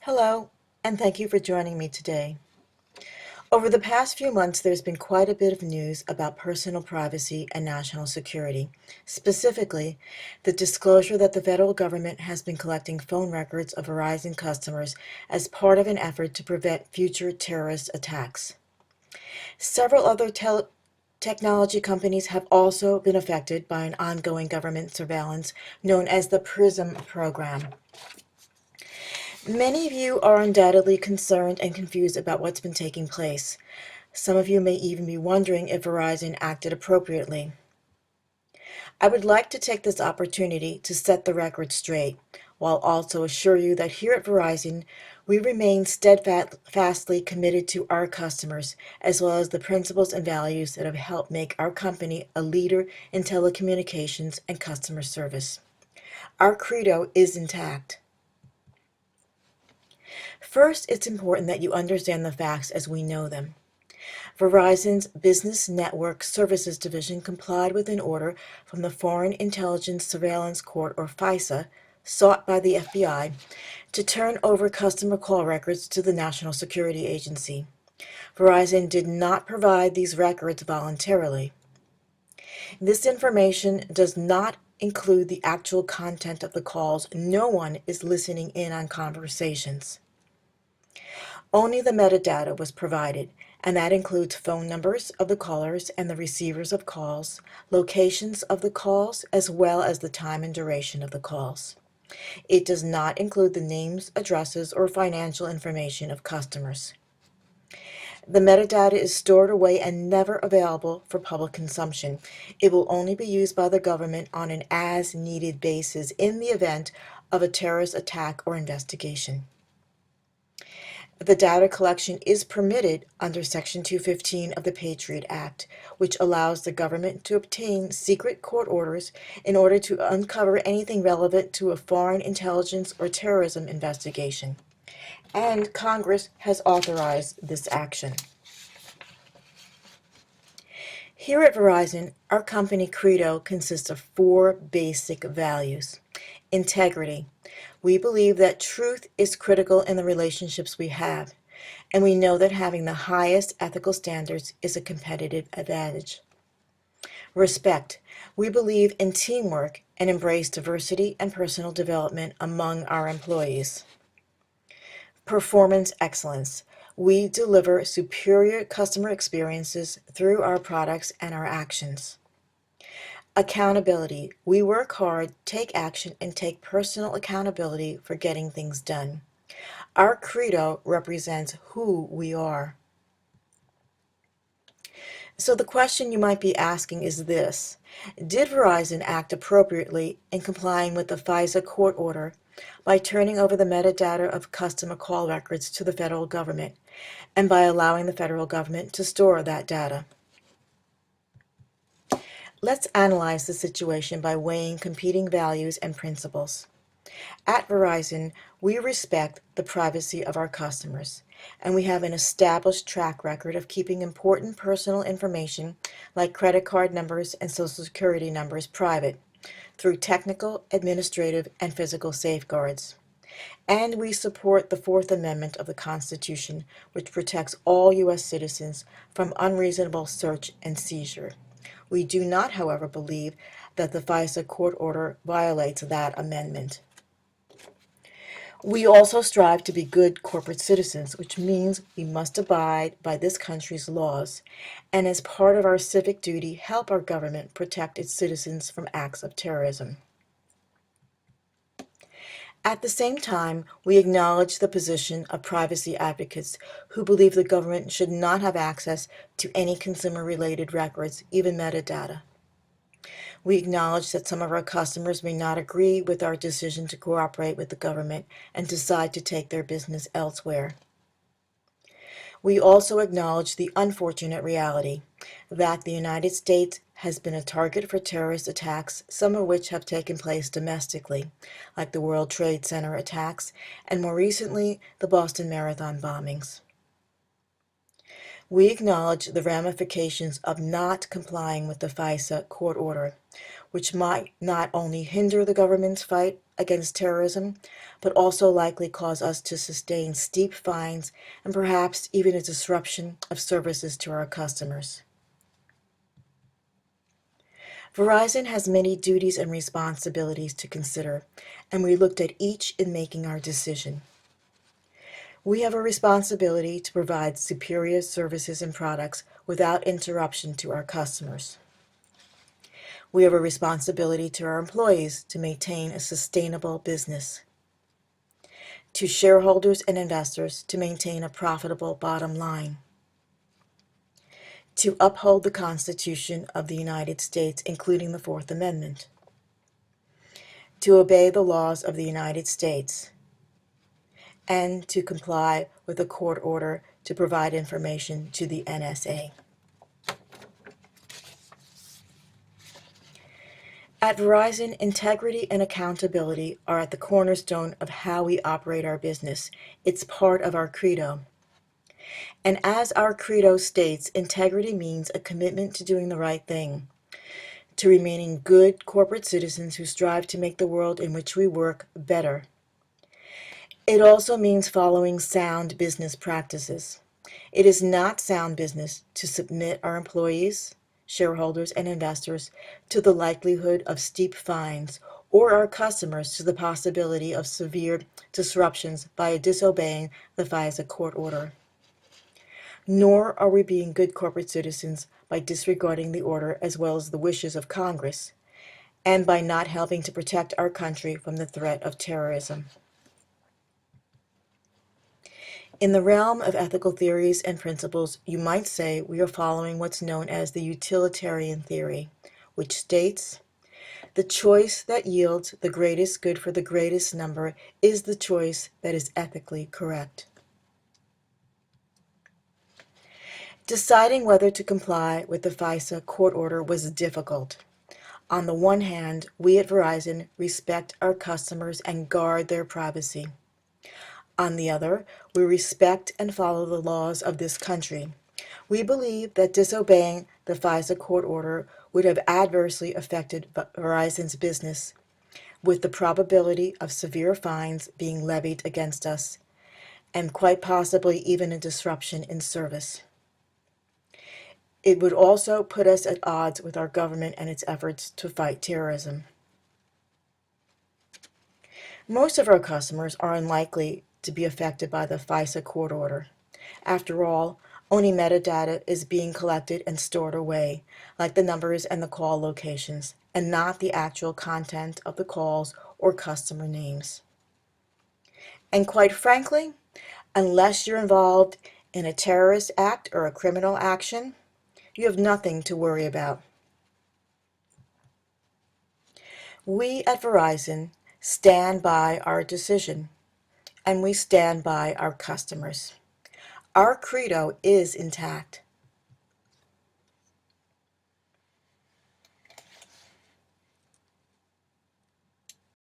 Hello, and thank you for joining me today. Over the past few months, there's been quite a bit of news about personal privacy and national security. Specifically, the disclosure that the federal government has been collecting phone records of Verizon customers as part of an effort to prevent future terrorist attacks. Several other technology companies have also been affected by an ongoing government surveillance known as the PRISM program. Many of you are undoubtedly concerned and confused about what's been taking place. Some of you may even be wondering if Verizon acted appropriately. I would like to take this opportunity to set the record straight, while also assure you that here at Verizon, we remain steadfastly committed to our customers, as well as the principles and values that have helped make our company a leader in telecommunications and customer service. Our credo is intact. First, it's important that you understand the facts as we know them. Verizon's Business Network Services Division complied with an order from the Foreign Intelligence Surveillance Court, or FISA, sought by the FBI, to turn over customer call records to the National Security Agency. Verizon did not provide these records voluntarily. This information does not include the actual content of the calls. No one is listening in on conversations. Only the metadata was provided, and that includes phone numbers of the callers and the receivers of calls, locations of the calls, as well as the time and duration of the calls. It does not include the names, addresses, or financial information of customers. The metadata is stored away and never available for public consumption. It will only be used by the government on an as-needed basis in the event of a terrorist attack or investigation. The data collection is permitted under Section 215 of the Patriot Act, which allows the government to obtain secret court orders in order to uncover anything relevant to a foreign intelligence or terrorism investigation. And Congress has authorized this action. Here at Verizon, our company Credo consists of four basic values. Integrity. We believe that truth is critical in the relationships we have, and we know that having the highest ethical standards is a competitive advantage. Respect. We believe in teamwork and embrace diversity and personal development among our employees. Performance excellence. We deliver superior customer experiences through our products and our actions. Accountability. We work hard, take action, and take personal accountability for getting things done. Our credo represents who we are. So the question you might be asking is this: did Verizon act appropriately in complying with the FISA court order by turning over the metadata of customer call records to the federal government and by allowing the federal government to store that data? Let's analyze the situation by weighing competing values and principles. At Verizon, we respect the privacy of our customers, and we have an established track record of keeping important personal information like credit card numbers and social security numbers private through technical, administrative, and physical safeguards. And we support the Fourth Amendment of the Constitution, which protects all U.S. citizens from unreasonable search and seizure. We do not, however, believe that the FISA court order violates that amendment. We also strive to be good corporate citizens, which means we must abide by this country's laws, and as part of our civic duty, help our government protect its citizens from acts of terrorism. At the same time, we acknowledge the position of privacy advocates who believe the government should not have access to any consumer-related records, even metadata. We acknowledge that some of our customers may not agree with our decision to cooperate with the government and decide to take their business elsewhere. We also acknowledge the unfortunate reality that the United States has been a target for terrorist attacks, some of which have taken place domestically, like the World Trade Center attacks, and more recently, the Boston Marathon bombings. We acknowledge the ramifications of not complying with the FISA court order, which might not only hinder the government's fight against terrorism, but also likely cause us to sustain steep fines and perhaps even a disruption of services to our customers. Verizon has many duties and responsibilities to consider, and we looked at each in making our decision. We have a responsibility to provide superior services and products without interruption to our customers. We have a responsibility to our employees to maintain a sustainable business, to shareholders and investors to maintain a profitable bottom line, to uphold the Constitution of the United States, including the Fourth Amendment, to obey the laws of the United States, and to comply with a court order to provide information to the NSA. At Verizon, integrity and accountability are at the cornerstone of how we operate our business. It's part of our credo. And as our credo states, integrity means a commitment to doing the right thing, to remaining good corporate citizens who strive to make the world in which we work better. It also means following sound business practices. It is not sound business to submit our employees, shareholders, and investors to the likelihood of steep fines or our customers to the possibility of severe disruptions by disobeying the FISA court order. Nor are we being good corporate citizens by disregarding the order as well as the wishes of Congress, and by not helping to protect our country from the threat of terrorism. In the realm of ethical theories and principles, you might say we are following what's known as the utilitarian theory, which states, the choice that yields the greatest good for the greatest number is the choice that is ethically correct. Deciding whether to comply with the FISA court order was difficult. On the one hand, we at Verizon respect our customers and guard their privacy. On the other, we respect and follow the laws of this country. We believe that disobeying the FISA court order would have adversely affected Verizon's business, with the probability of severe fines being levied against us, and quite possibly even a disruption in service. It would also put us at odds with our government and its efforts to fight terrorism. Most of our customers are unlikely to be affected by the FISA court order. After all, only metadata is being collected and stored away, like the numbers and the call locations, and not the actual content of the calls or customer names. And quite frankly, unless you're involved in a terrorist act or a criminal action, you have nothing to worry about. We at Verizon stand by our decision, and we stand by our customers. Our credo is intact.